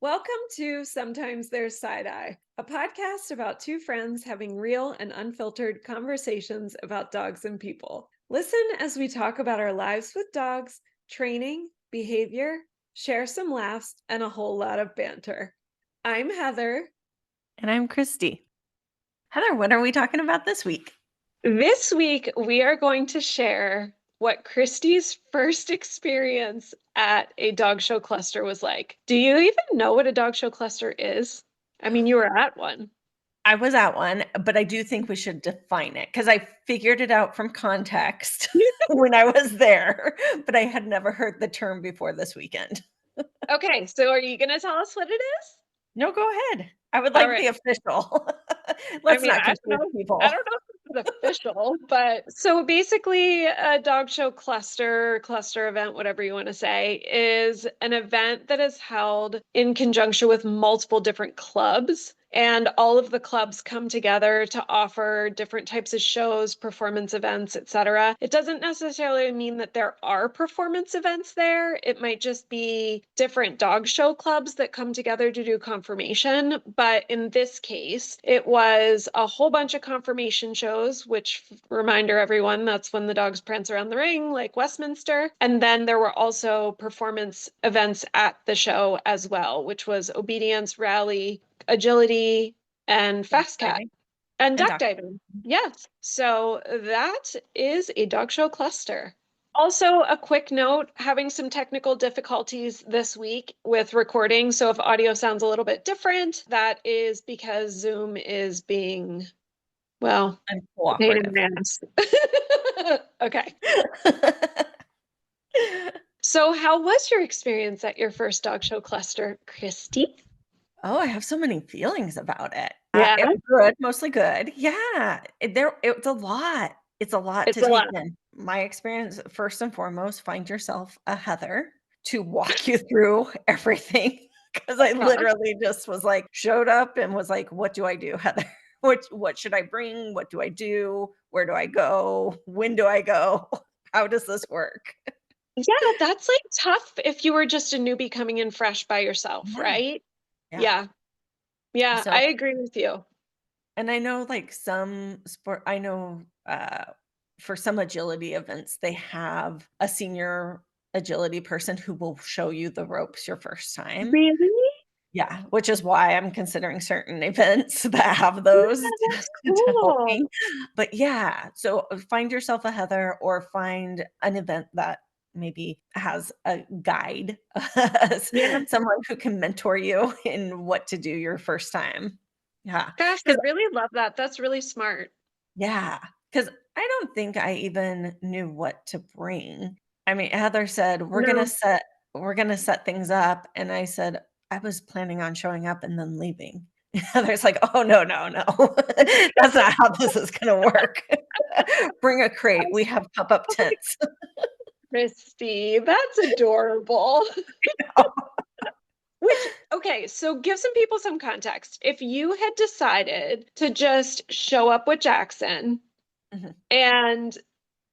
Welcome to Sometimes There's Side Eye, a podcast about two friends having real and unfiltered conversations about dogs and people. Listen as we talk about our lives with dogs, training, behavior, share some laughs, and a whole lot of banter. I'm Heather. And I'm Kristi. Heather, what are we talking about this week? This week, we are going to share what Kristi's first experience at a dog show cluster was like. Do you even know what a dog show cluster is? I mean, you were at one. I was at one, but I do think we should define it because I figured it out from context when I was there, but I had never heard the term before this weekend. Okay, so are you going to tell us what it is? No, go ahead. I would All like right. the official. I Let's mean, not I don't confuse know. I people. don't know if it's official, but so basically a dog show cluster event, whatever you want to say, is an event that is held in conjunction with multiple different clubs. And all of the clubs come together to offer different types of shows, performance events, etc. It doesn't necessarily mean that there are performance events there. It might just be different dog show clubs that come together to do conformation. But in this case, it was a whole bunch of conformation shows, which, reminder everyone, that's when the dogs prance around the ring, like Westminster. And then there were also performance events at the show as well, which was obedience, rally, agility, and fast cat Diving and and duck duck. diving. Yes. So that is a dog show cluster. Also, a quick note, having some technical difficulties this week with recording. So if audio sounds a little bit different, that is because Zoom is being, well, I'm a pain in cooperative. the ass. Okay. So how was your experience at your first dog show cluster, Kristi? Oh, I have so many feelings about it. Yeah, It was good, mostly good. Yeah, it's a lot. It's a lot it's to a take lot. in. My experience, first and foremost, find yourself a Heather to walk you through everything because I Uh, literally just was like, showed up and was like, "What do I do, Heather? What should I bring? What do I do? Where do I go? When do I go? How does this work?" Yeah, that's like tough if you were just a newbie coming in fresh by yourself, Yeah, right? yeah. Yeah. Yeah, So I agree with you. And I know like some sport I know, for some agility events, they have a senior agility person who will show you the ropes your first time. Really? Yeah, which is why I'm considering certain events that have Yeah, those that's to help cool. me. But yeah, so find yourself a Heather or find an event that maybe has a guide, Yeah. someone who can mentor you in what to do your first time. Yeah, Gosh, I 'cause really love that. That's really smart. yeah, because I don't think I even knew what to bring. I mean, Heather said, No. we're gonna set things up," and I said, "I was planning on showing up and then leaving." Heather's like, "Oh, no, no, no. That's not how this is gonna work. Bring a crate. We have pop-up tents." Christy, that's adorable. Which, okay, so give some people some context. If you had decided to just show up with Jackson Mhm. and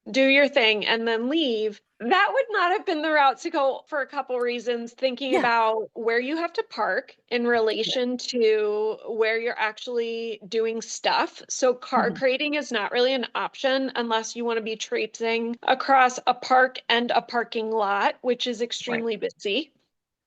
do your thing and then leave, that would not have been the route to go for a couple reasons, thinking Yeah, about where you have to park in yeah, relation to where you're actually doing stuff. So car mhm, crating is not really an option unless you want to be traipsing across a park and a parking lot, which is right. extremely busy.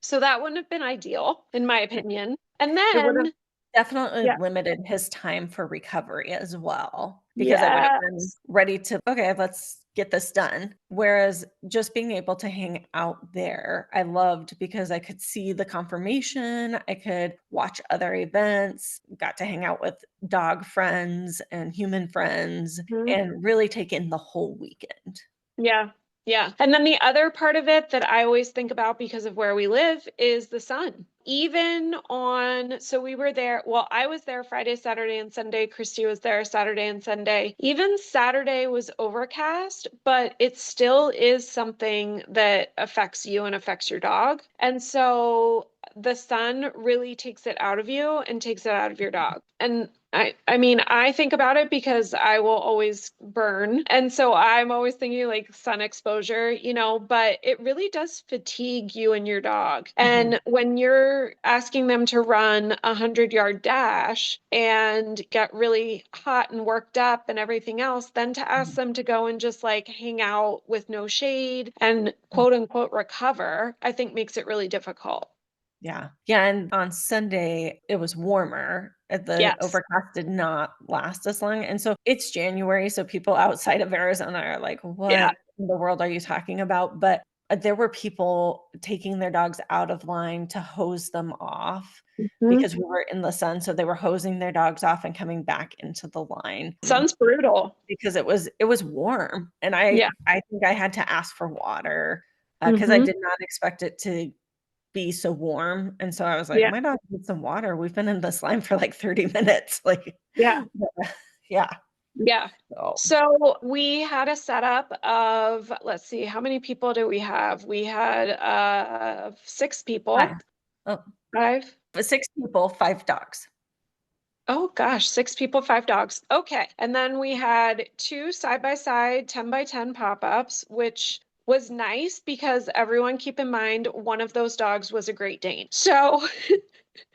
So that wouldn't have been ideal, in my opinion. And It would've then, definitely yeah, limited his time for recovery as well, because I would have been yes. ready to, "Okay, let's get this done." Whereas just being able to hang out there, I loved because I could see the confirmation, I could watch other events, got to hang out with dog friends and human friends, Mhm. and really take in the whole weekend. Yeah. Yeah. And then the other part of it that I always think about because of where we live is the sun. Even on, so we were there, well, I was there Friday, Saturday, and Sunday. Christy was there Saturday and Sunday. Even Saturday was overcast, but it still is something that affects you and affects your dog. And so the sun really takes it out of you and takes it out of your dog. And I mean, I think about it because I will always burn. And so I'm always thinking like sun exposure, but it really does fatigue you and your dog. Mhm, And when you're asking them to run 100-yard dash and get really hot and worked up and everything else, then to ask mhm, them to go and just like hang out with no shade and mhm. quote unquote recover, I think makes it really difficult. Yeah. Yeah, and on Sunday, it was warmer. The Yes. overcast did not last as long, and so it's January, so people outside of Arizona are like, Yeah. "What in the world are you talking about?" But, there were people taking their dogs out of line to hose them off Mhm. because we were in the sun, so they were hosing their dogs off and coming back into the line, Sun's brutal. because it was warm, and I Yeah. I think I had to ask for water, because I Hmm. did not expect it to be so warm, and so I was like, Yeah. "My dog needs some water. We've been in this line for, like, 30 minutes." Like, Yeah. yeah, Yeah. so So we had a setup of, let's see, how many people do we have? We had 6 people. 5. Oh, Five. but 6 people, 5 dogs. Oh gosh, 6 people, 5 dogs. Okay. And then we had two side by side 10 by 10 pop-ups, which was nice because everyone keep in mind one of those dogs was a Great Dane. So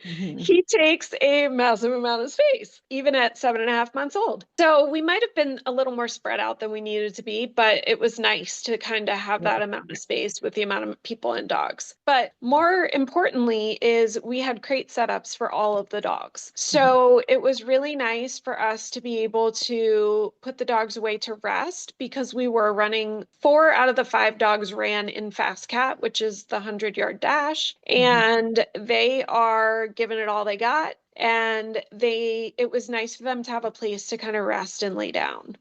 Mhm. he takes a massive amount of space, even at 7.5 months old. So we might have been a little more spread out than we needed to be, but it was nice to kind of have Yeah. that amount of space with the amount of people and dogs. But more importantly is we had crate setups for all of the dogs. Mhm. So it was really nice for us to be able to put the dogs away to rest because we were running 4 out of the 5 dogs ran in Fast Cat, which is the 100-yard dash, Mhm. and they are giving it all they got. And it was nice for them to have a place to kind of rest and lay down.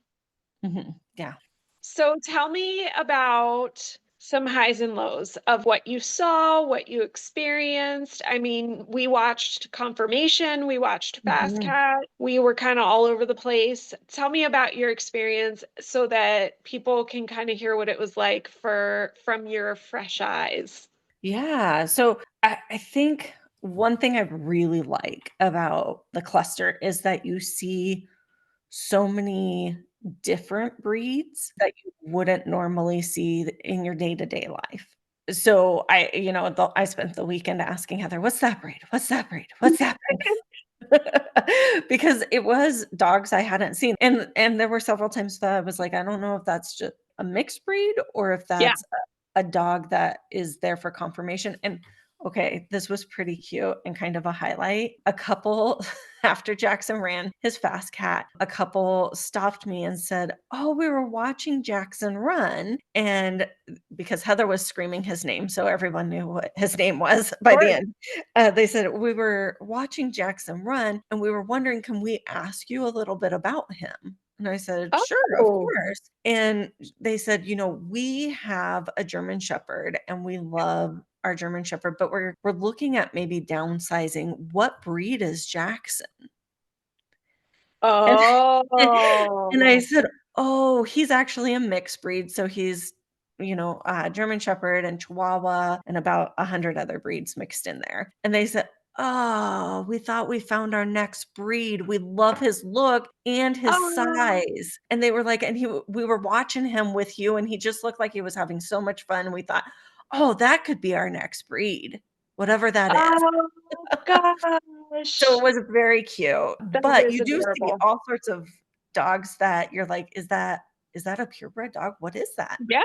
Mhm. Yeah. So tell me about some highs and lows of what you saw, what you experienced. I mean, we watched Confirmation, we watched Fast Mhm. Cat, we were kind of all over the place. Tell me about your experience so that people can kind of hear what it was like from your fresh eyes. Yeah, so I think one thing I really like about the cluster is that you see so many different breeds that you wouldn't normally see in your day-to-day life. So I spent the weekend asking Heather, "What's that breed? What's that breed? What's that breed?" Because it was dogs I hadn't seen, and there were several times that I was like, "I don't know if that's just a mixed breed or if Yeah. that's a dog that is there for confirmation." And okay, this was pretty cute and kind of a highlight. A couple after Jackson ran his fast cat, a couple stopped me and said, "Oh, we were watching Jackson run." And because Heather was screaming his name, so everyone knew what his name was Of by the course. end. They said, "We were watching Jackson run, and we were wondering, can we ask you a little bit about him?" And I said, "Sure, of Oh, course." And they said, "We have a German Shepherd, and we love our German Shepherd, but we're looking at maybe downsizing. What breed is Jackson?" And and I oh, said, "Oh, he's actually a mixed breed, so he's, German Shepherd and Chihuahua and about 100 other breeds mixed in there." And they said, "Oh, we thought we found our next breed. We love his look and his oh, size." And they were like, we were watching him with you, and he just looked like he was having so much fun, and we thought, "Oh, that could be our next breed, whatever that is." oh So it gosh. was very cute, That but is you do see adorable. all sorts of dogs that you're like, "Is that a purebred dog? What is that?" Yeah.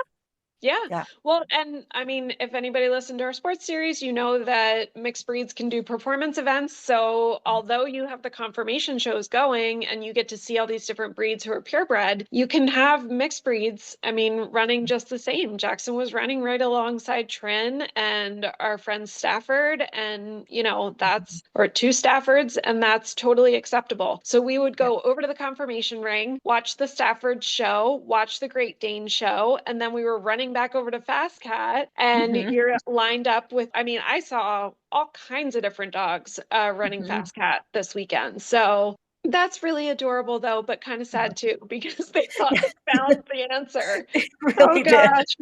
Yeah. Yeah. Well, and I mean, if anybody listened to our sports series, you know that mixed breeds can do performance events. So, although you have the confirmation shows going and you get to see all these different breeds who are purebred, you can have mixed breeds. I mean, running just the same. Jackson was running right alongside Trin and our friend Stafford, and Mhm. or two Staffords, and that's totally acceptable. So, we would Yeah. go over to the confirmation ring, watch the Stafford show, watch the Great Dane show, and then we were running back over to Fast Cat, and Mhm. you're lined up with, I mean, I saw all kinds of different dogs running Mhm. Fast Cat this weekend. So that's really adorable, though, but kind of Uh-huh. sad too, because they thought Yeah. they found the answer. It Oh really did. gosh.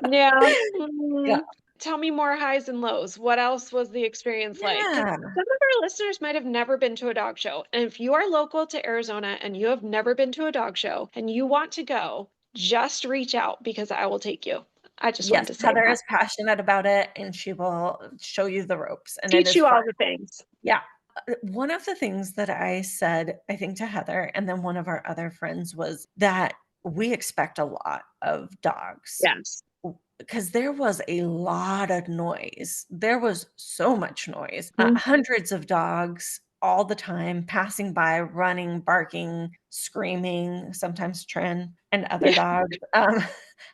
Yeah. Yeah. Mhm. Tell me more highs and lows. What else was the experience like? Because Yeah. some of our listeners might have never been to a dog show. And if you are local to Arizona and you have never been to a dog show and you want to go, just reach out because I will take you. I just wanted Yes, to say Heather that. is passionate about it, and she will show you the ropes, and it Teach is you fun. all the things. Yeah. One of the things that I said, I think, to Heather and then one of our other friends was that we expect a lot of dogs Yes. because there was a lot of noise. There was so much noise. Mhm. Hundreds of dogs all the time passing by, running, barking, screaming, sometimes Trin and other Yeah. dogs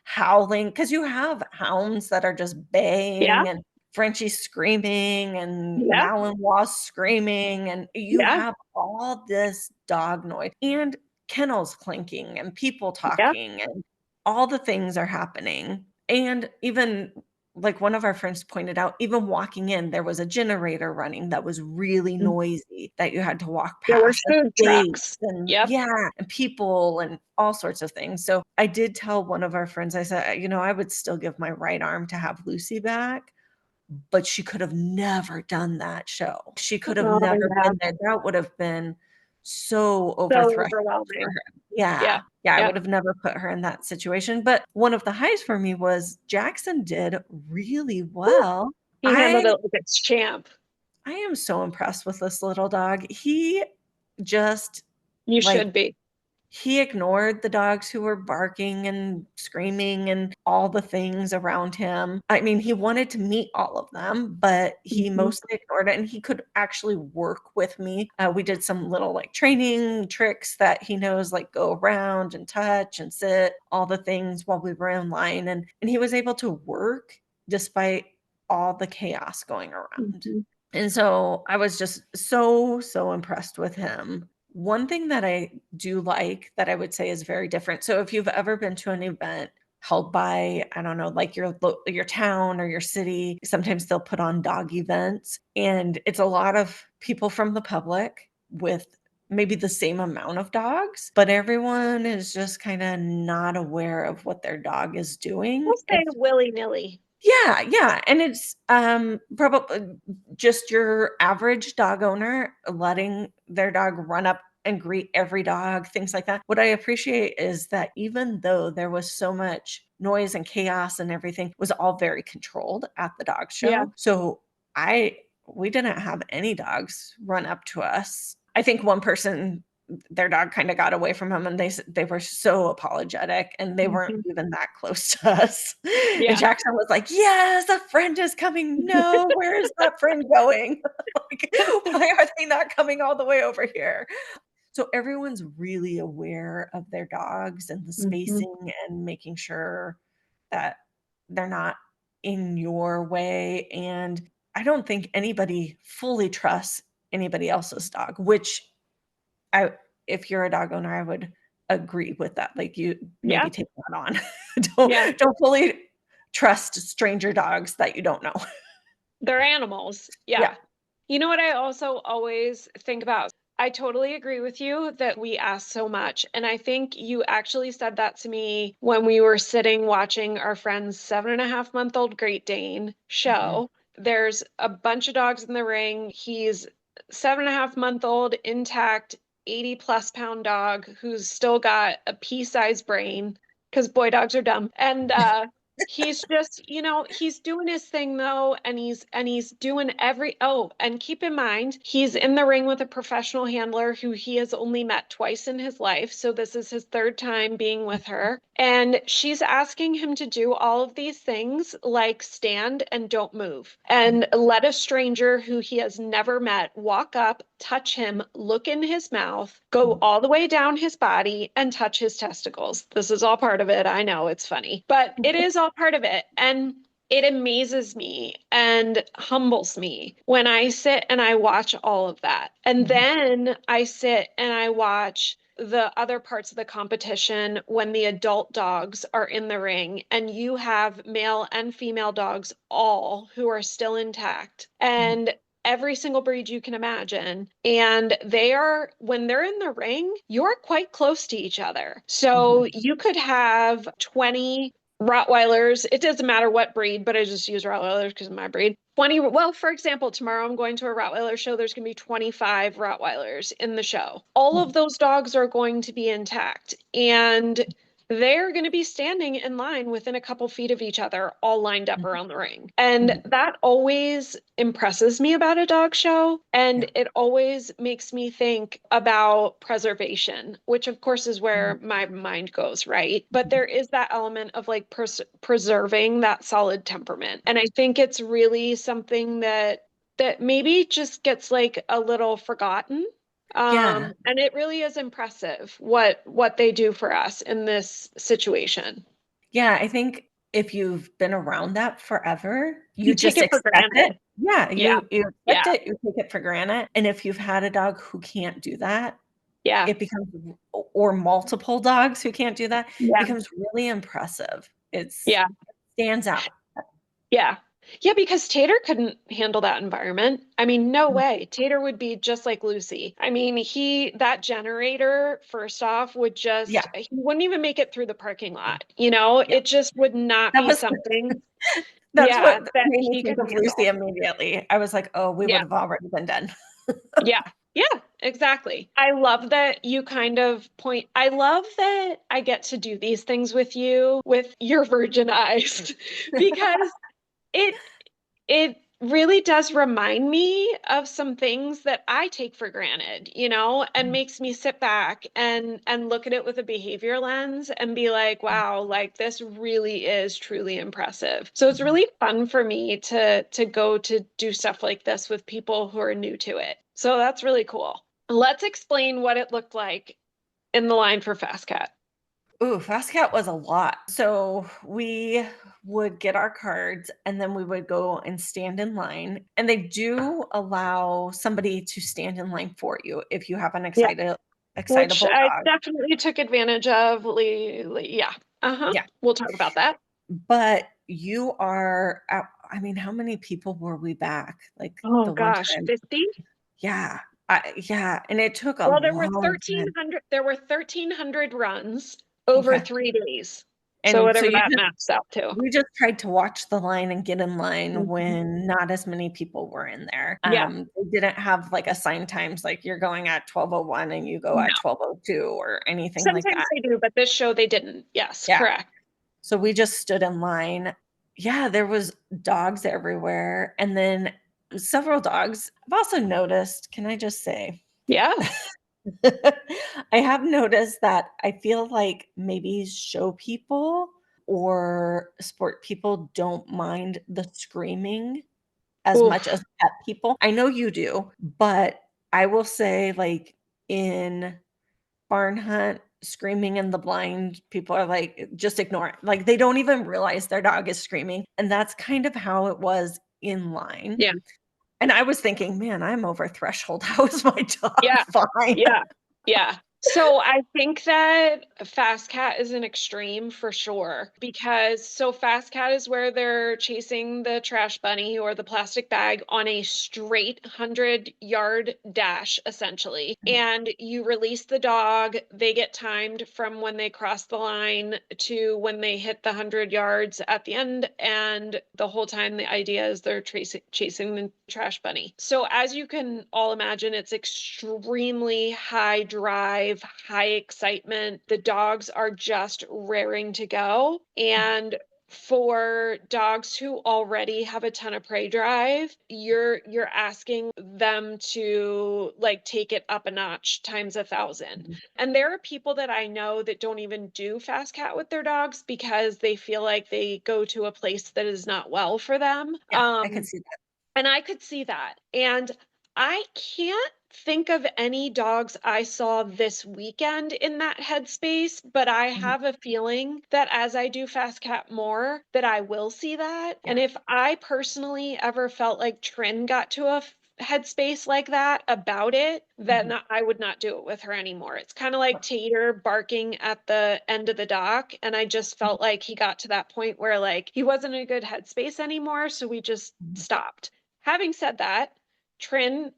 howling because you have hounds that are just Yeah. baying and Frenchie screaming and Yeah. Malinois screaming, and you Yeah. have all this dog noise and kennels clinking and people Yeah. talking and all the things are happening. And even like one of our friends pointed out, even walking in, there was a generator running that was really Mhm. noisy that you had to walk There were past, and food trucks. gates and Yep. yeah, and people and all sorts of things. So I did tell one of our friends, I said, I would still give my right arm to have Lucy back, but she could have never done that show. She could have Oh, never yeah. been there. That would have been so over So threshold for overwhelming. her. Yeah. Yeah. Yeah, I Yep. would have never put her in that situation, but one of the highs for me was Jackson did really Whew. well. He handled I it like it's champ. I am so impressed with this little dog. He just, You like, should be. he ignored the dogs who were barking and screaming and all the things around him. I mean, he wanted to meet all of them, but he Mhm. mostly ignored it, and he could actually work with me. We did some little, like, training tricks that he knows, like go around and touch and sit, all the things while we were in line, and he was able to work despite all the chaos going around. Mhm. And so I was just so, so impressed with him. One thing that I do like that I would say is very different. So if you've ever been to an event held by, I don't know, like your town or your city, sometimes they'll put on dog events and it's a lot of people from the public with maybe the same amount of dogs, but everyone is just kind of not aware of what their dog is doing. We'll say willy-nilly. Yeah, yeah, and it's, probably just your average dog owner letting their dog run up and greet every dog, things like that. What I appreciate is that even though there was so much noise and chaos and everything, it was all very controlled at the dog Yeah. show. So I we didn't have any dogs run up to us. I think one person their dog kinda got away from him, and they were so apologetic, and they weren't Mhm. even that close to us. And Yeah. Jackson was like, "Yes, a friend is coming. No, where is that friend going? Like, why are they not coming all the way over here?" So everyone's really aware of their dogs and the Mhm. spacing and making sure that they're not in your way, and I don't think anybody fully trusts anybody else's dog, which I if you're a dog owner, I would agree with that, like, you Yeah. maybe take that on. Yeah. Don't fully trust stranger dogs that you don't know. They're animals. Yeah. Yeah. You know what I also always think about? I totally agree with you that we ask so much. And I think you actually said that to me when we were sitting watching our friend's 7.5-month-old Great Dane Mhm, show. There's a bunch of dogs in the ring. He's 7.5-month-old, intact, 80 plus pound dog who's still got a pea-sized brain because boy dogs are dumb. And he's just, he's doing his thing though, and he's doing and keep in mind, he's in the ring with a professional handler who he has only met twice in his life. So this is his third time being with her. And she's asking him to do all of these things like stand and don't move mhm, and let a stranger who he has never met walk up, touch him, look in his mouth, go mhm, all the way down his body and touch his testicles. This is all part of it. I know it's funny, but it is all part of it. And it amazes me and humbles me when I sit and I watch all of that. And mhm, then I sit and I watch the other parts of the competition when the adult dogs are in the ring and you have male and female dogs all who are still intact mhm, and every single breed you can imagine. And they are, when they're in the ring, you're quite close to each other. So mhm, you could have 20 Rottweilers, it doesn't matter what breed, but I just use Rottweilers because of my breed. 20, well, for example, tomorrow I'm going to a Rottweiler show. There's going to be 25 Rottweilers in the show. All of those dogs are going to be intact, and they're going to be standing in line within a couple feet of each other, all lined up around the ring. And that always impresses me about a dog show. And Yeah. it always makes me think about preservation, which of course is where my mind goes, right? But there is that element of like preserving that solid temperament. And I think it's really something that maybe just gets like a little forgotten. Yeah. And it really is impressive what they do for us in this situation. Yeah, I think if you've been around that forever, you You take just it for expect it. granted. Yeah, Yeah, you expect yeah, it, you take it for granted, and if you've had a dog who can't do that, yeah, it becomes or multiple dogs who can't do that, yeah, becomes really impressive. yeah. It stands out. Yeah. Yeah, because Tater couldn't handle that environment. I mean, no Mm, way. Tater would be just like Lucy. I mean, that generator, first off, yeah, he wouldn't even make it through the parking lot. You know, yeah. it just would not That be was something, that's yeah, what that made me he think could of Lucy handle. immediately. I was like, "Oh, we would Yeah. have already been done." Yeah. Yeah, exactly. I love that you kind of point. I love that I get to do these things with you with your virgin eyes because it it really does remind me of some things that I take for granted, and makes me sit back and look at it with a behavior lens and be like, wow, like this really is truly impressive. So it's Mhm. really fun for me to go to do stuff like this with people who are new to it. So that's really cool. Let's explain what it looked like in the line for Fast Cat. Ooh, Fast Cat was a lot. So we would get our cards and then we would go and stand in line. And they do allow somebody to stand in line for you if you have an Which excitable I dog. definitely took advantage of. Yeah. Uh-huh. Yeah. We'll talk about that. But you are I mean, how many people were we back? Like Oh the one gosh, time? 50? Yeah. Yeah. And it took a Well, there were long time. 1,300, there were 1,300 runs over Okay. 3 days. So And so whatever you that maps out to. we just tried to watch the line and get in line Mhm. when not as many people were in there. Yeah. They didn't have, like, assigned times, like, you're going at 12:01 and you go at No. 12:02 or anything like Sometimes that. they do, but this show they didn't. Yes, Yeah. correct. So we just stood in line. Yeah, there was dogs everywhere, and then several dogs. I've also noticed, can I just say, Yeah. I have noticed that I feel like maybe show people or sport people don't mind the screaming as much Oof. as pet people. I know you do, but I will say, like, in barn hunt, screaming in the blind, people are like, "Just ignore it." Like, they don't even realize their dog is screaming, and that's kind of how it was in line. Yeah. And I was thinking, "Man, I'm over threshold. How is my dog Yeah. fine?" Yeah. Yeah. So I think that Fast Cat is an extreme for sure because Fast Cat is where they're chasing the trash bunny or the plastic bag on a straight 100-yard dash essentially. Mhm, And you release the dog, they get timed from when they cross the line to when they hit the 100 yards at the end, and the whole time the idea is they're chasing the trash bunny. So as you can all imagine, it's extremely high drive, high excitement. The dogs are just raring to go. And for dogs who already have a ton of prey drive, you're asking them to like take it up a notch times 1,000. mhm. And there are people that I know that don't even do Fast Cat with their dogs because they feel like they go to a place that is not well for them. Yeah, I could see that. And I could see that. And I can't think of any dogs I saw this weekend in that headspace, but I Mhm. have a feeling that as I do Fast Cat more, that I will see that. And Yeah. if I personally ever felt like Trin got to a headspace like that about it, then Mhm, I would not do it with her anymore. It's kind of like Tater barking at the end of the dock. And I just mhm, felt like he got to that point where like he wasn't in a good headspace anymore. So we just mhm. stopped. Having said that, Trin,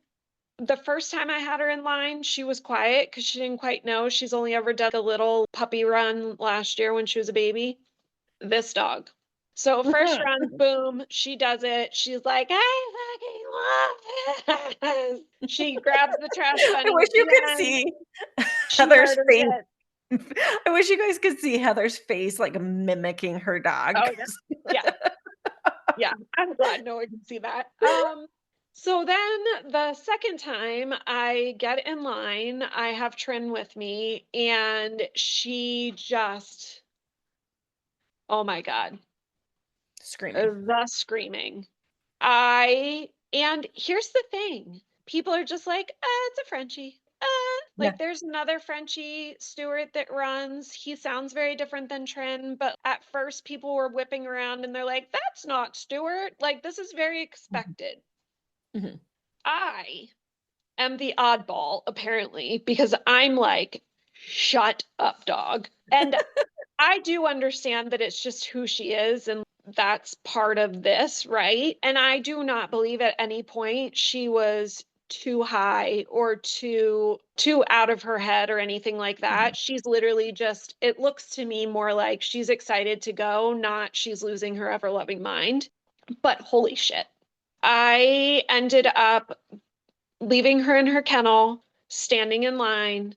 the first time I had her in line, she was quiet because she didn't quite know. She's only ever done a little puppy run last year when she was a baby. this dog. So first run, boom, she does it. She's like, I fucking love this. She grabs the trash I bunny wish at you the could end. see She Heather's murders face. it. I wish you guys could see Heather's face, like, mimicking her dog. Oh yeah. Yeah. Yeah. I'm glad no one can see that. So then the second time I get in line, I have Trin with me, and she just, oh my God, Screaming. the screaming. And here's the thing. People are just like, it's a Frenchie. Yeah. Like there's another Frenchie Stewart that runs. He sounds very different than Trin, but at first people were whipping around and they're like, that's not Stewart. Like this is very Mhm. expected. Mhm. I am the oddball, apparently, because I'm like, shut up, dog. And I do understand that it's just who she is and that's part of this, right? And I do not believe at any point she was too high or too out of her head or anything like Mhm. that. She's literally just, it looks to me more like she's excited to go, not she's losing her ever loving mind. But holy shit. I ended up leaving her in her kennel, standing in line,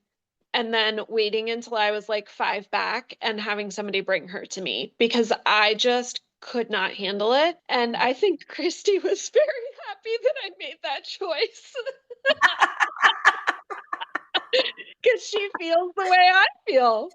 and then waiting until I was like 5 back and having somebody bring her to me because I just could not handle it. And I think Kristi was very happy that I made that choice because she feels the way I feel.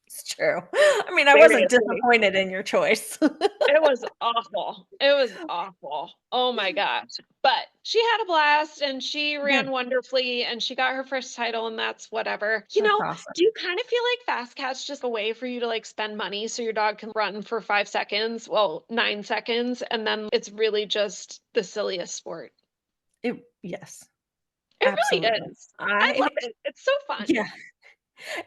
It's true. I mean, I wasn't Seriously. disappointed in your choice. It was awful. It was awful. Oh my gosh. But she had a blast and she ran Good. wonderfully and she got her first title and that's whatever. That's awesome. Do you kind of feel like Fast Cat's just a way for you to like spend money so your dog can run for 5 seconds, well, 9 seconds, and then it's really just the silliest sport? Yes, It really absolutely. is. I I love it. It's so fun. Yeah.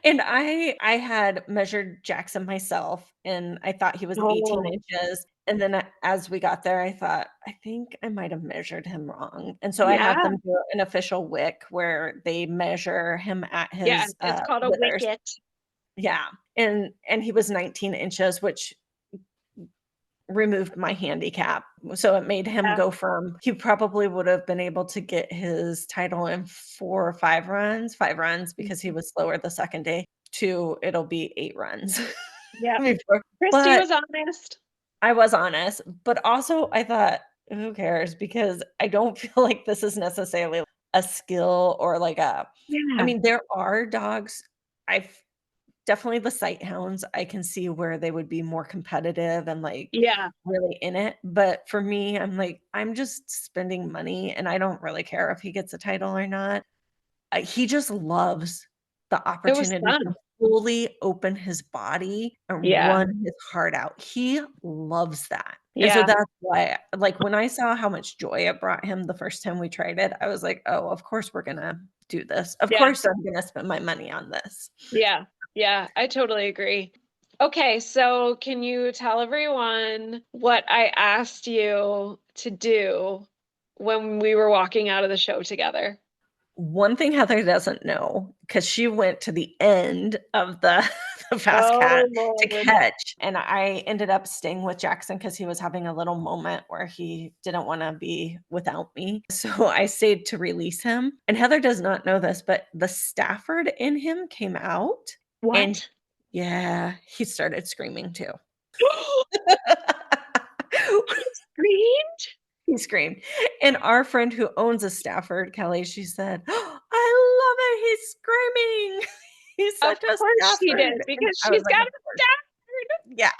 And I had measured Jackson myself, and I thought he was 18 Oh, inches, and then as we got there, I thought, "I think I might have measured him wrong," and so I had yeah. them do an official WIC where they measure him at Yeah. his, It's called a withers. wicket. Yeah, and he was 19 inches, which removed my handicap, so it made him Yeah. go from he probably would have been able to get his title in 4 or 5 runs because he was slower the second day, to it'll be 8 runs Yeah. before Kristi but was honest. I was honest, but also I thought, "Who cares?" Because I don't feel like this is necessarily a skill or like a I Yeah. mean, there are dogs I've definitely the sight hounds, I can see where they would be more competitive and, like, Yeah. really in it, but for me, I'm like, I'm just spending money, and I don't really care if he gets a title or not. He just loves the It was opportunity to fun. fully open his body and Yeah. run his heart out. He loves that, and so Yeah. that's why like, when I saw how much joy it brought him the first time we tried it, I was like, "Oh, of course we're gonna do this. Of Yeah. course I'm gonna spend my money on this." Yeah. Yeah. I totally agree. Okay, so can you tell everyone what I asked you to do when we were walking out of the show together? One thing Heather doesn't know, because she went to the end of the the fast cat Oh, to Lord. catch, and I ended up staying with Jackson because he was having a little moment where he didn't wanna be without me, so I stayed to release him, and Heather does not know this, but the Stafford in him came out, and What? yeah, he started screaming too. He screamed? He screamed, and our friend who owns a Stafford, Kelly, she said, "I love it, he's screaming. He's Of such a course she Stafford," did, and because I was she's like, got "Of a course." Stafford. Yeah.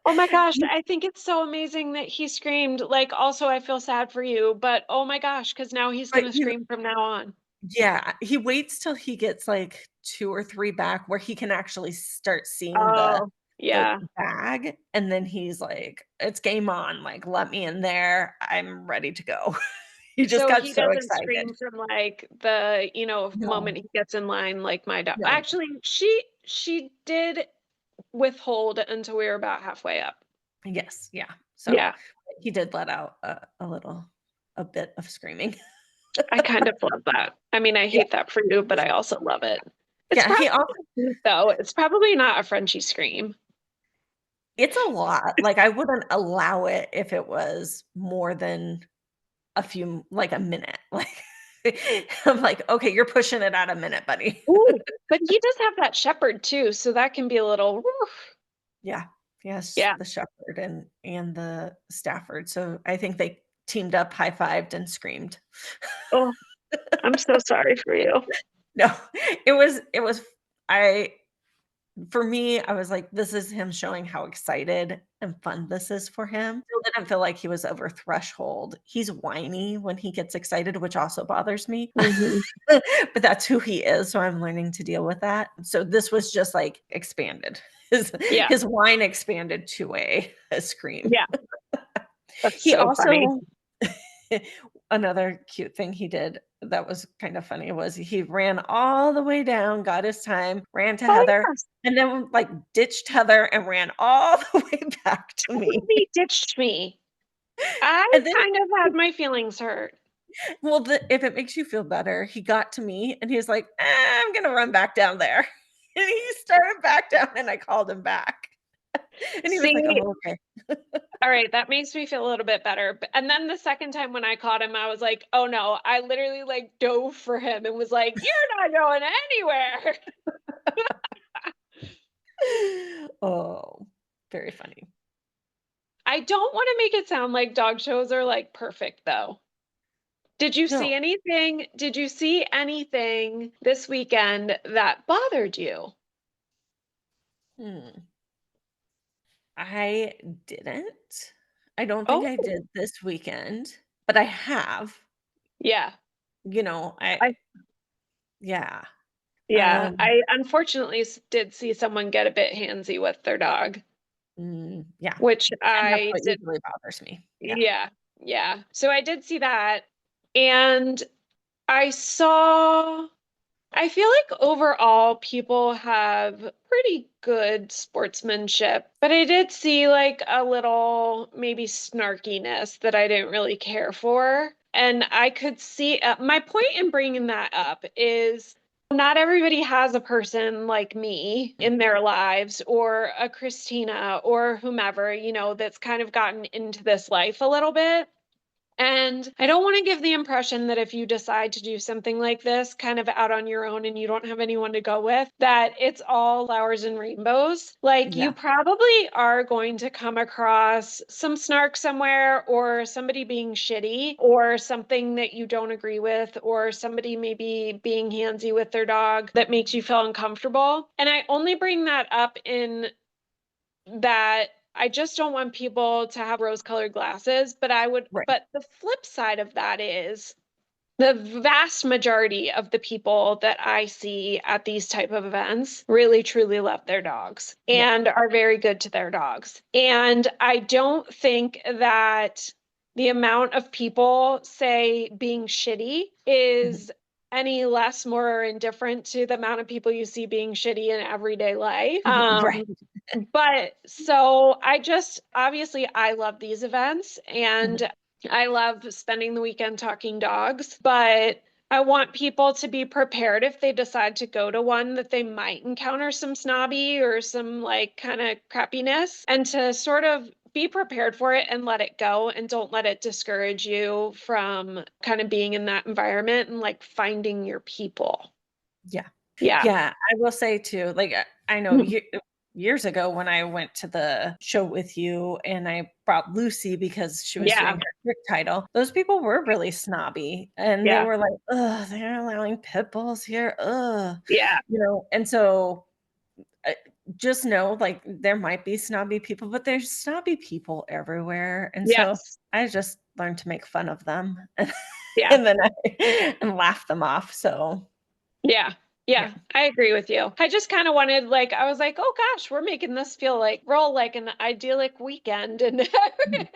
Oh my gosh, I think it's so amazing that he screamed. Like, also, I feel sad for you, but oh my gosh, because now he's But, gonna scream from now on. yeah, he waits till he gets, like, 2 or 3 back where he can actually start seeing Oh, the yeah. bag, and then he's like, "It's game on, like, let me in there, I'm ready to go." He just So got he so doesn't excited. scream from, like, the, No, moment he gets in line like my dog. no. Actually, she did withhold until we were about halfway up. Yes, yeah. So, Yeah, he did let out a bit of screaming. I kind of love that. I mean, I Yeah, hate that for you, but I also love it. It's Yeah, he probably also cute, though. It's probably not a Frenchie scream. it's a lot, like, I wouldn't allow it if it was more than a few like, a minute, like, I'm like, "Okay, you're pushing it at a minute, buddy." Ooh, but he does have that shepherd too, so that can be a little woof. Yeah. Yes, Yeah. the shepherd and the Stafford, so I think they teamed up, high-fived, and screamed. Oh, I'm so sorry for you. No, it was I for me, I was like, "This is him showing how excited and fun this is for him." Still didn't feel like he was over threshold. He's whiny when he gets excited, which also bothers me, Mhm. but that's who he is, so I'm learning to deal with that. So this was just, like, expanded. His Yeah. his whine expanded to a scream. Yeah. That's He so funny. also another cute thing he did that was kind of funny was he ran all the way down, got his time, ran to Oh, Heather, yes. and then, like, ditched Heather and ran all the way back to me. Totally ditched me. I And then kind of had my feelings hurt. well, if it makes you feel better, he got to me and he was like, I'm gonna run back down there." And he started back down and I called him back. And he was like, See, "Oh, okay." all right, that makes me feel a little bit better. And then the second time when I caught him, I was like, "Oh no!" I literally like dove for him and was like, "You're not going anywhere." Oh, very funny. I don't want to make it sound like dog shows are like perfect, though. Did you No. see anything? Did you see anything this weekend that bothered you? Hmm. I didn't. I don't think Oh, I did this weekend, but I have, yeah. I I yeah. Yeah, Um, I unfortunately did see someone get a bit handsy with their dog, yeah, which and that's I what did. usually bothers me. Yeah. Yeah, yeah. So I did see that, and I saw I feel like overall people have pretty good sportsmanship, but I did see like a little maybe snarkiness that I didn't really care for. And I could see my point in bringing that up is not everybody has a person like me in their lives or a Christina or whomever, that's kind of gotten into this life a little bit. And I don't want to give the impression that if you decide to do something like this kind of out on your own and you don't have anyone to go with, that it's all flowers and rainbows. Like you Yeah. probably are going to come across some snark somewhere or somebody being shitty or something that you don't agree with or somebody maybe being handsy with their dog that makes you feel uncomfortable. And I only bring that up in that I just don't want people to have rose-colored glasses, Right. but the flip side of that is the vast majority of the people that I see at these type of events really truly love their dogs Yeah. and are very good to their dogs. And I don't think that the amount of people say being shitty Mhm. is any less more or indifferent to the amount of people you see being shitty in everyday life. Right. But so I just obviously I love these events Mhm. and I love spending the weekend talking dogs, but I want people to be prepared if they decide to go to one that they might encounter some snobby or some like kind of crappiness and to sort of be prepared for it and let it go and don't let it discourage you from kind of being in that environment and like finding your people. Yeah. Yeah. Yeah, I will say too, like, I know years ago when I went to the show with you and I brought Lucy because she was Yeah. doing her trick title, those people were really snobby, and they Yeah. were like, "Ugh, they're allowing pit bulls here, ugh," Yeah. and so, uh, just know, like, there might be snobby people, but there's snobby people everywhere, and so Yes. I just learned to make fun of them, Yeah. and then and laugh them off, so, Yeah. yeah. Yeah, I agree with you. I just kind of wanted like I was like, "Oh gosh, we're making this feel like we're all like an idyllic weekend." And Mhm.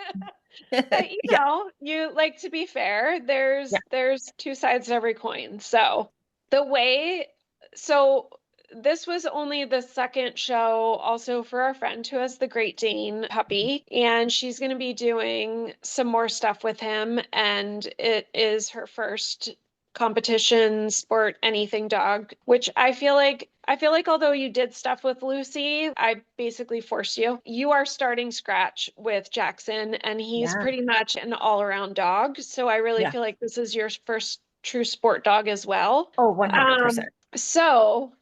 but Yeah, you like to be fair, yeah. there's two sides to every coin. So, the way so this was only the second show also for our friend who has the Great Dane puppy and she's going to be doing some more stuff with him and it is her first competition, sport, anything dog, which I feel like although you did stuff with Lucy, I basically forced you. You are starting scratch with Jackson, and he's Yeah. pretty much an all-around dog. So I really Yeah. feel like this is your first true sport dog as well. Oh, 100%. So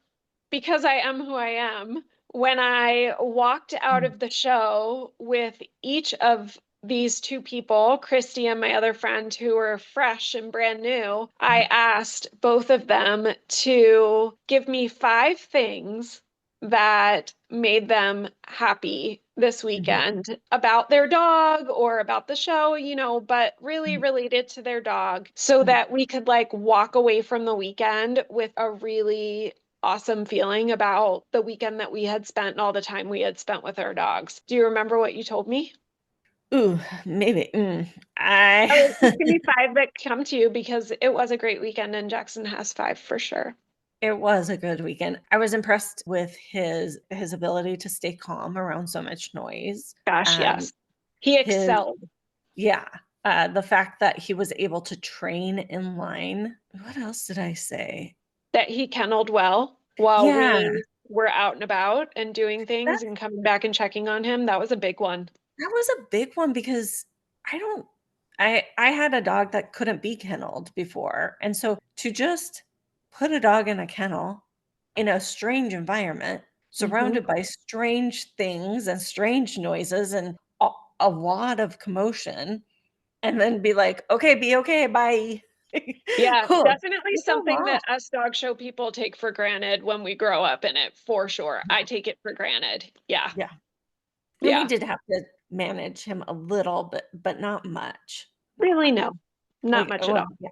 because I am who I am, when I walked out Mm. of the show with each of these two people, Kristi and my other friend, who were fresh and brand new, I asked both of them to give me 5 things that made them happy this Mhm. weekend about their dog or about the show, but really Mhm. related to their dog so Mhm. that we could like walk away from the weekend with a really awesome feeling about the weekend that we had spent and all the time we had spent with our dogs. Do you remember what you told me? Ooh, maybe. Oh, just give me 5 that come to you because it was a great weekend and Jackson has 5 for sure. It was a good weekend. I was impressed with his ability to stay calm around so much noise. Gosh, Um, yes. He his excelled. Yeah, the fact that he was able to train in line. What else did I say? That he kenneled well while Yeah, we were out and about and doing that things and coming back and checking on him. That was a big one. that was a big one because I don't I had a dog that couldn't be kenneled before, and so to just put a dog in a kennel in a strange environment, Hmm. surrounded by strange things and strange noises and a lot of commotion, and then be like, "Okay, be okay, bye." Yeah, Cool. definitely It's a something lot. that us dog show people take for granted when we grow up in it, for sure. I take it for granted. Yeah. Yeah, and we Yeah. did have to manage him a little bit, but not much. Not Really, much. no. Not much at Well, all. yeah,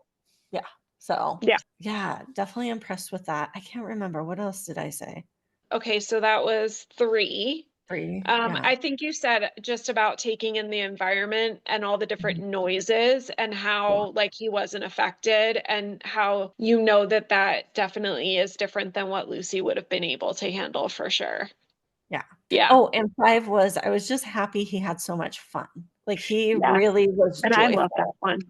yeah. So, Yeah. yeah, definitely impressed with that. I can't remember, what else did I say? Okay, so that was 3. 3, yeah. I think you said just about taking in the environment and all the different Mhm. noises and Yeah, how like he wasn't affected and how you know that that definitely is different than what Lucy would have been able to handle for sure. yeah. Yeah. Oh, and 5 was I was just happy he had so much fun. Like, he Yeah. really was And I love that joyful. one.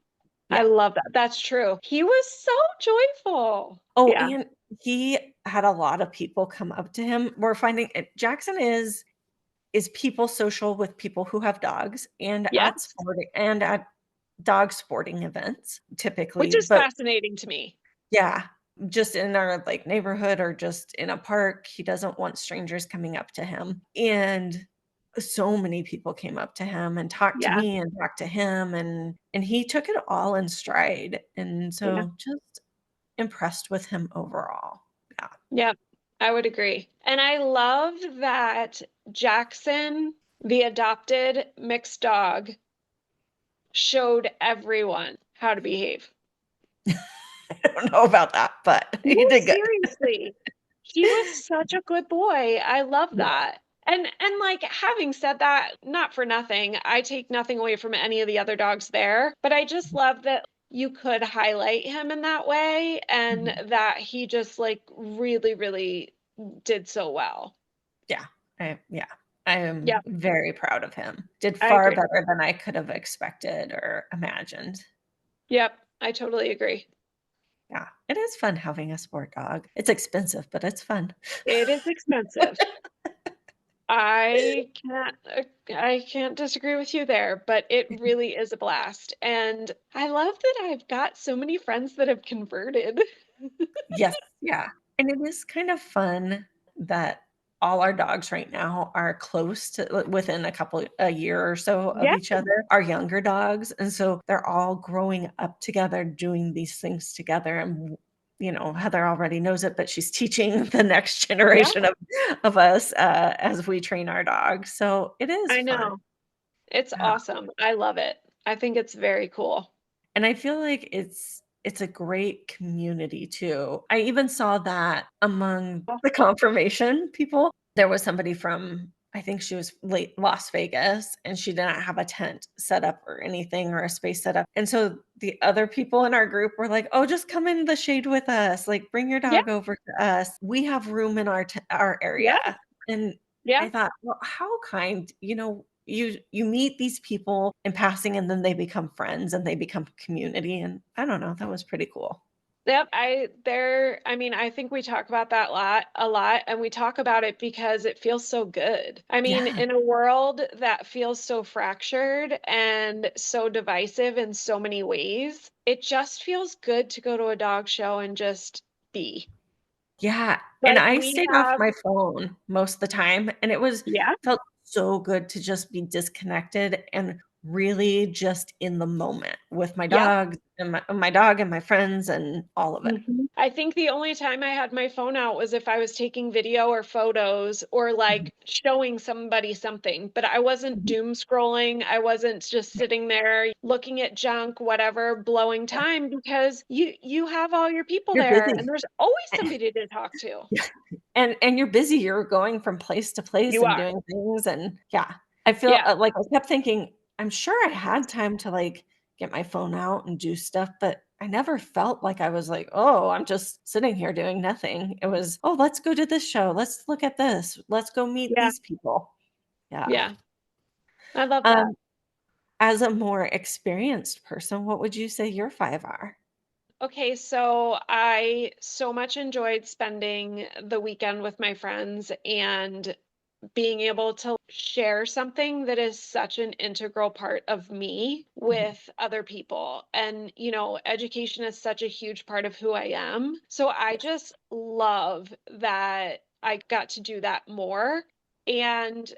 I Yeah. love that. That's true. He was so joyful. Oh, Yeah. and he had a lot of people come up to him. We're finding Jackson is people social with people who have dogs and at Yes. sporting and at dog sporting events Which typically, is but fascinating to me. yeah, just in our, like, neighborhood or just in a park, he doesn't want strangers coming up to him, and so many people came up to him and talked to Yeah. me and talked to him, and he took it all in stride, and Yeah. so just impressed with him overall. Yeah. Yep, I would agree. And I loved that Jackson, the adopted mixed dog, showed everyone how to behave. I don't know about that, but No, he did good. seriously. He was such a good boy. I love Yeah. that. And like having said that, not for nothing, I take nothing away from any of the other dogs there, but I just love that you could highlight him in that way and Mhm. that he just like really, really did so well. Yeah. Yeah. I am Yeah, very proud of him. Did I far agree. better than I could have expected or imagined. Yep, I totally agree. Yeah. It is fun having a sport dog. It's expensive, but it's fun. It is expensive. I can't disagree with you there, but it really is a blast. And I love that I've got so many friends that have converted. Yes, yeah, and it is kind of fun that all our dogs right now are close to within a year or so of Yeah, each other, our younger dogs, and so they're all growing up together, doing these things together, and, Heather already knows it, but she's teaching the next yeah, generation of us, as we train our dogs, so it is I fun. know. It's Yeah. awesome. I love it. I think it's very cool. And I feel like it's a great community too. I even saw that among Oh, the confirmation people. There was somebody from, I think she was late Las Vegas, and she didn't have a tent set up or anything or a space set up. And so the other people in our group were like, "Oh, just come in the shade with us. Like, bring your yeah, dog over to us. We have room in our yeah, area." And yeah. I thought, "Well, how kind, you meet these people in passing and then they become friends and they become community." And I don't know, that was pretty cool. Yep, I mean, I think we talk about that a lot, and we talk about it because it feels so good. I mean, Yeah. in a world that feels so fractured and so divisive in so many ways, it just feels good to go to a dog show and just be. Yeah, and Like I we stayed off have, my phone most of the time, and it was yeah, felt so good to just be disconnected and really just in the moment with my yeah. dogs and my dog and my friends and all of it. Mhm. I think the only time I had my phone out was if I was taking video or photos or Mhm, like showing somebody something, but I wasn't mhm. doom scrolling. I wasn't just sitting there looking at junk, whatever, blowing Yeah, time because you have all your people you're there and busy. there's always somebody to talk to. Yeah, and you're busy, you're going from place to place You and are. doing things, and yeah, I feel, Yeah. like I kept thinking, "I'm sure I had time to, like, get my phone out and do stuff," but I never felt like I was like, "Oh, I'm just sitting here doing nothing." It was, "Oh, let's go to this show. Let's look at this. Let's go meet Yeah. these people." Yeah. Yeah. I love that. Um, as a more experienced person, what would you say your 5 are? Okay, so I so much enjoyed spending the weekend with my friends and being able to share something that is such an integral part of me Mhm. with other people. And, education is such a huge part of who I am. So I Yes. just love that I got to do that more. And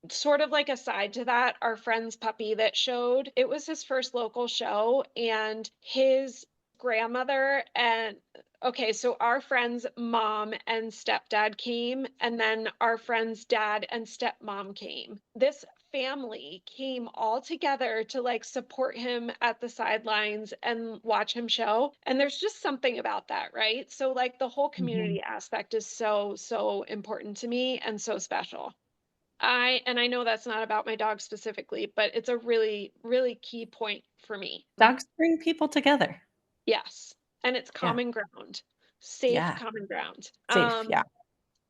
sort of like a side to that, our friend's puppy that showed, it was his first local show, and his grandmother and okay, so our friend's mom and stepdad came, and then our friend's dad and stepmom came. This family came all together to like support him at the sidelines and watch him show. And there's just something about that, right? So, like, the whole Mhm. community aspect is so, so important to me and so special. I know that's not about my dog specifically, but it's a really, really key point for me. Dogs bring people together. Yes, and it's Yeah. common ground, safe Yeah. common ground. Safe, yeah.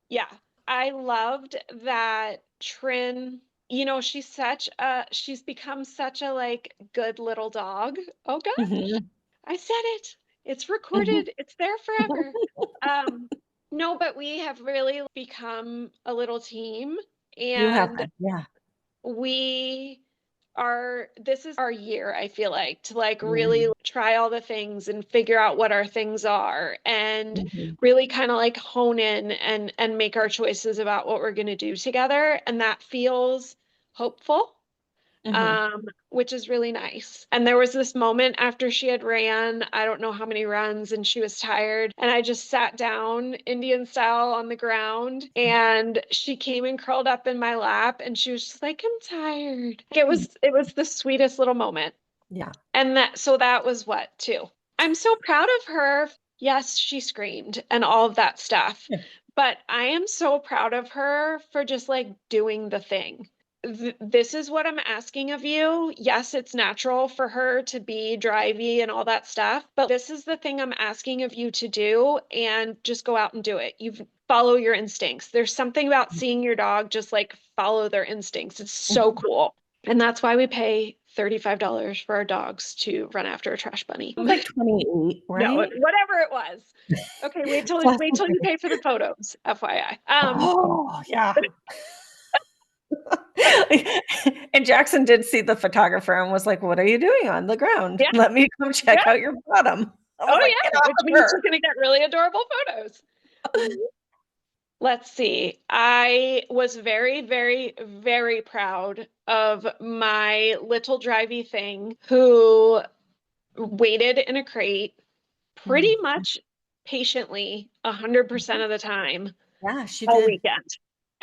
Yeah, I loved that Trin, she's become such a like good little dog. Oh gosh, Mhm. I said it. It's Mhm. recorded. It's there forever. Um, no, but we have really become a little team, You have and been, yeah. we this is our year, I feel like, to like really Mhm. try all the things and figure out what our things are and Mhm. really kind of like hone in and make our choices about what we're going to do together, and that feels hopeful, Mhm. which is really nice. And there was this moment after she had ran, I don't know how many runs, and she was tired. And I just sat down Indian style on the ground, and she came and curled up in my lap, and she was just like, I'm tired. It was the sweetest little moment. Yeah. And that was what too. I'm so proud of her. Yes, she screamed and all of that stuff. Yeah. But I am so proud of her for just like doing the thing. This is what I'm asking of you. Yes, it's natural for her to be drivey and all that stuff, but this is the thing I'm asking of you to do, and just go out and do it. You follow your instincts. There's something about seeing your dog just like follow their instincts. It's so Mhm. cool. And that's why we pay $35 for our dogs to run after a trash bunny. It was like 28, No, right? whatever it was. Okay, wait till you pay for the photos, FYI. Oh, yeah. And Jackson did see the photographer and was like, "What are you doing on the ground? Yeah, Let me come yeah. check out your bottom." I Oh was like, "Get yeah, off which of means she's her." gonna get really adorable photos. Let's see. I was very, very, very proud of my little drivey thing who waited in a crate pretty Mhm. much patiently 100% Mhm. of the time Yeah, she all did. weekend.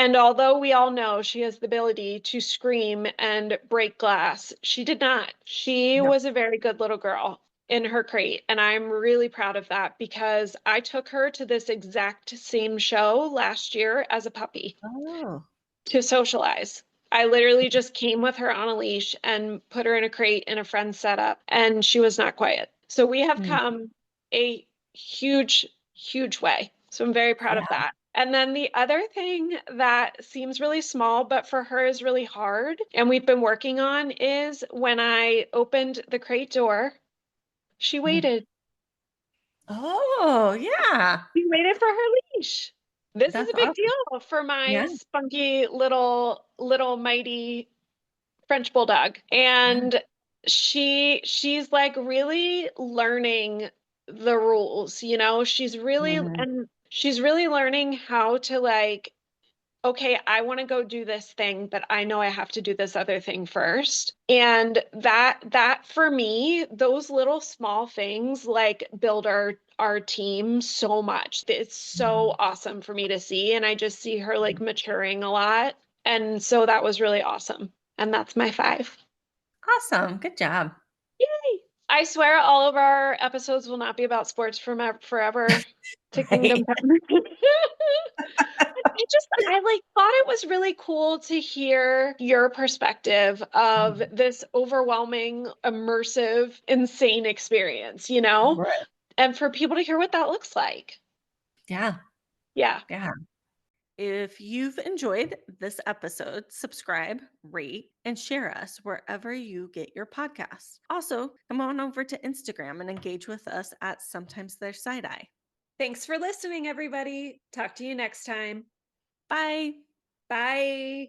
And although we all know she has the ability to scream and break glass, she did not. She No. was a very good little girl in her crate. And I'm really proud of that because I took her to this exact same show last year as a puppy Oh. to socialize. I literally just came with her on a leash and put her in a crate in a friend's setup, and she was not quiet. So we have Mm. come a huge, huge way. So I'm very proud Yeah. of that. And then the other thing that seems really small, but for her is really hard, and we've been working on, is when I opened the crate door, she Mhm. waited. Oh, yeah. She waited for her leash. This is That's a big awesome. deal for my Yeah. spunky little mighty French bulldog. Yeah. And she's like really learning the rules, you know? Mhm. She's really learning how to like, okay, I want to go do this thing, but I know I have to do this other thing first. And that for me, those little small things like build our team so much. It's so Mhm. awesome for me to see. And I just see her like maturing a lot. And so that was really awesome. And that's my 5. Awesome. Good job. Yay! I swear all of our episodes will not be about sports from forever to Kingdom Right. Come. I like thought it was really cool to hear your perspective of Mhm. this overwhelming, immersive, insane experience, you know? Right. And for people to hear what that looks like. Yeah. Yeah. Yeah. If you've enjoyed this episode, subscribe, rate, and share us wherever you get your podcasts. Also, come on over to Instagram and engage with us at Sometimes There's Side Eye. Thanks for listening, everybody. Talk to you next time. Bye. Bye.